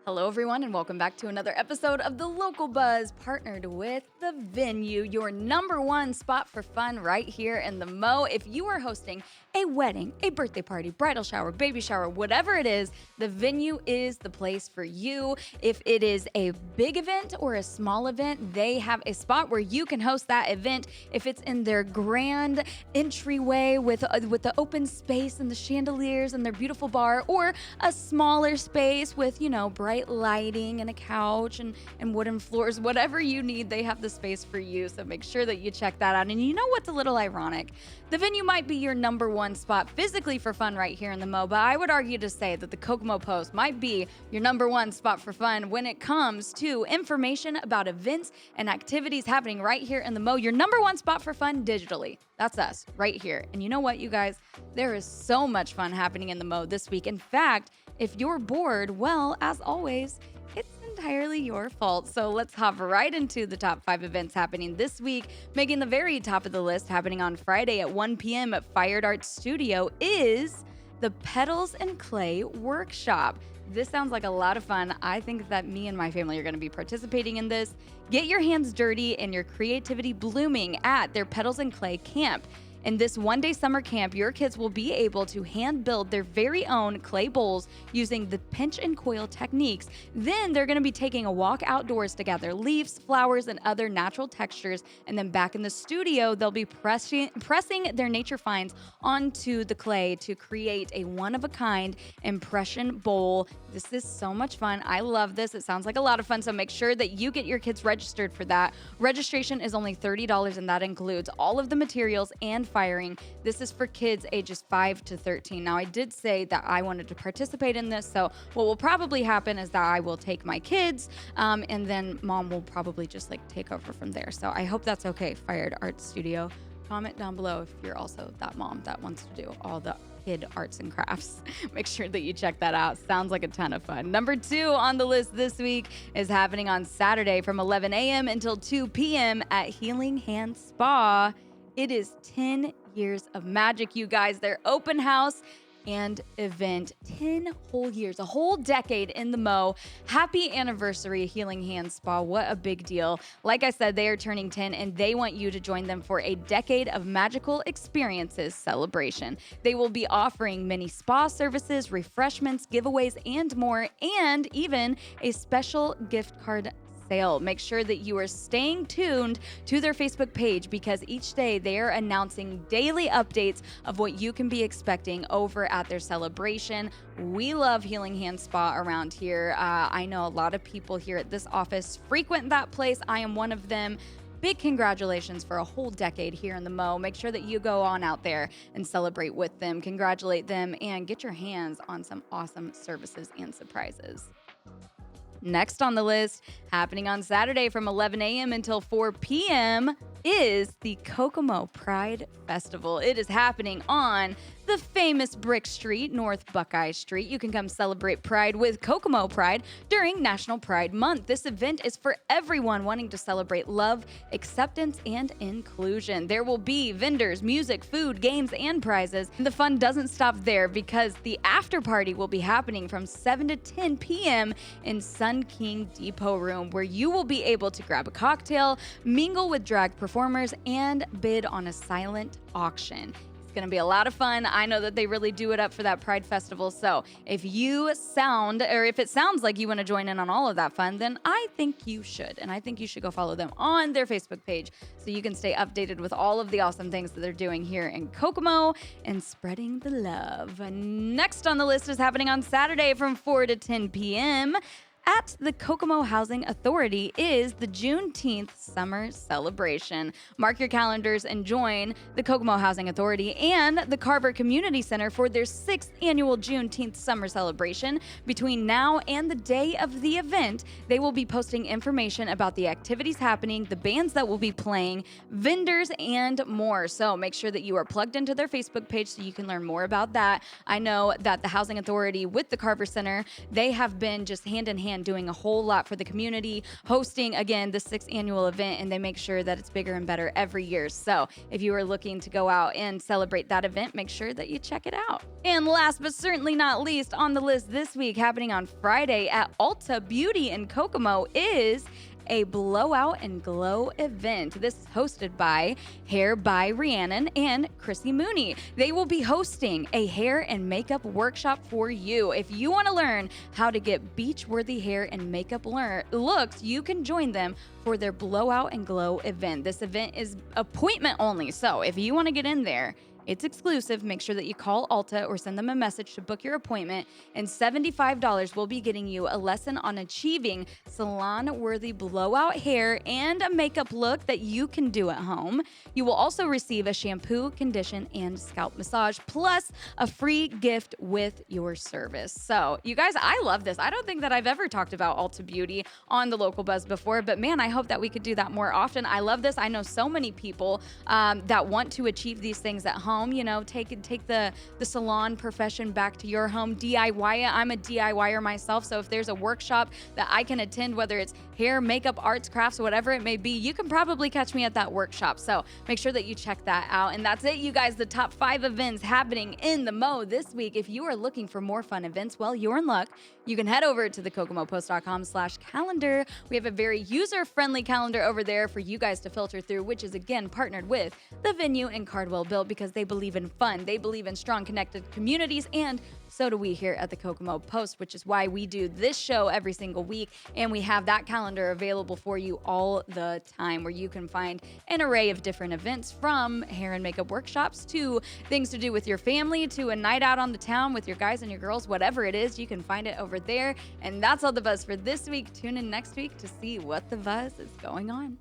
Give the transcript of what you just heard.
Hello, everyone, and welcome back to another episode of The Local Buzz, partnered with The Venue, your number one spot for fun right here in the Mo. If you are hosting a wedding, a birthday party, bridal shower, baby shower, whatever it is, The Venue is the place for you. If it is a big event or a small event, they have a spot where you can host that event. If it's in their grand entryway with the open space and the chandeliers and their beautiful bar, or a smaller space with, bright lighting and a couch and wooden floors, whatever you need, they have the space for you. So make sure that you check that out. And you know what's a little ironic? The Venue might be your number one spot physically for fun right here in the Mo, but I would argue to say that the Kokomo Post might be your number one spot for fun when it comes to information about events and activities happening right here in the Mo. Your number one spot for fun digitally. That's us right here. And you know what, you guys? There is so much fun happening in the Mo this week. In fact, if you're bored, well, as always, it's entirely your fault. So let's hop right into the top 5 events happening this week. Making the very top of the list, happening on Friday at 1 p.m. at Fired Art Studio, is the Petals and Clay Workshop. This sounds like a lot of fun. I think that me and my family are going to be participating in this. Get your hands dirty and your creativity blooming at their Petals and Clay camp. In this one-day summer camp, your kids will be able to hand build their very own clay bowls using the pinch and coil techniques. Then they're going to be taking a walk outdoors to gather leaves, flowers, and other natural textures. And then back in the studio, they'll be pressing their nature finds onto the clay to create a one-of-a-kind impression bowl. This is so much fun. I love this. It sounds like a lot of fun, so make sure that you get your kids registered for that. Registration is only $30, and that includes all of the materials and firing. This is for kids ages 5 to 13. Now, I did say that I wanted to participate in this, so what will probably happen is that I will take my kids, and then mom will probably just take over from there. So I hope that's okay, Fired Art Studio. Comment down below if you're also that mom that wants to do all the kid arts and crafts. Make sure that you check that out. Sounds like a ton of fun. Number 2 on the list this week is happening on Saturday from 11 a.m. until 2 p.m. at Healing Hand Spa. It is 10 years of magic, you guys. Their open house and event, 10 whole years, a whole decade in the Mo. Happy anniversary, Healing Hand Spa. What a big deal. Like I said, they are turning 10 and they want you to join them for a decade of magical experiences celebration. They will be offering many spa services, refreshments, giveaways, and more, and even a special gift card sale. Make sure that you are staying tuned to their Facebook page because each day they are announcing daily updates of what you can be expecting over at their celebration. We love Healing Hand Spa around here. I know a lot of people here at this office frequent that place. I am one of them. Big congratulations for a whole decade here in the Mo. Make sure that you go on out there and celebrate with them, congratulate them, and get your hands on some awesome services and surprises. Next on the list, happening on Saturday from 11 a.m. until 4 p.m. is the Kokomo Pride Festival. It is happening on the famous Brick Street, North Buckeye Street. You can come celebrate Pride with Kokomo Pride during National Pride Month. This event is for everyone wanting to celebrate love, acceptance, and inclusion. There will be vendors, music, food, games, and prizes. And the fun doesn't stop there because the after party will be happening from 7 to 10 p.m. in Sun King Depot Room, where you will be able to grab a cocktail, mingle with drag performers, and bid on a silent auction. Going to be a lot of fun. I know that they really do it up for that Pride Festival. So if it sounds like you want to join in on all of that fun, then I think you should. And I think you should go follow them on their Facebook page so you can stay updated with all of the awesome things that they're doing here in Kokomo and spreading the love. Next on the list is happening on Saturday from 4 to 10 p.m. at the Kokomo Housing Authority is the Juneteenth Summer Celebration. Mark your calendars and join the Kokomo Housing Authority and the Carver Community Center for their 6th annual Juneteenth Summer Celebration. Between now and the day of the event, they will be posting information about the activities happening, the bands that will be playing, vendors, and more. So make sure that you are plugged into their Facebook page so you can learn more about that. I know that the Housing Authority with the Carver Center, they have been just hand in hand and doing a whole lot for the community, hosting, again, the 6th annual event, and they make sure that it's bigger and better every year. So if you are looking to go out and celebrate that event, make sure that you check it out. And last but certainly not least on the list this week, happening on Friday at Ulta Beauty in Kokomo, is a Blowout and Glow event. This is hosted by Hair by Rhiannon and Chrissy Mooney. They will be hosting a hair and makeup workshop for you. If you want to learn how to get beach-worthy hair and makeup looks, you can join them for their Blowout and Glow event. This event is appointment only, so if you want to get in there, it's exclusive. Make sure that you call Ulta or send them a message to book your appointment, and $75 will be getting you a lesson on achieving salon-worthy blowout hair and a makeup look that you can do at home. You will also receive a shampoo, condition, and scalp massage, plus a free gift with your service. So, you guys, I love this. I don't think that I've ever talked about Ulta Beauty on the Local Buzz before, but man, I hope that we could do that more often. I love this. I know so many people that want to achieve these things at home. You know, take the salon profession back to your home, DIY it. I'm a DIYer myself, so if there's a workshop that I can attend, whether it's hair, makeup, arts, crafts, whatever it may be, you can probably catch me at that workshop. So make sure that you check that out. And that's it, you guys, the top 5 events happening in the Mo this week. If you are looking for more fun events, well, you're in luck. You can head over to thekokomopost.com/calendar. We have a very user-friendly calendar over there for you guys to filter through, which is again partnered with the Venue and Cardwell Built, because they believe in fun. They believe in strong, connected communities, and so do we here at the Kokomo Post, which is why we do this show every single week, and we have that calendar available for you all the time, where you can find an array of different events, from hair and makeup workshops to things to do with your family, to a night out on the town with your guys and your girls. Whatever it is, you can find it over there. And that's all the buzz for this week. Tune in next week to see what the buzz is going on.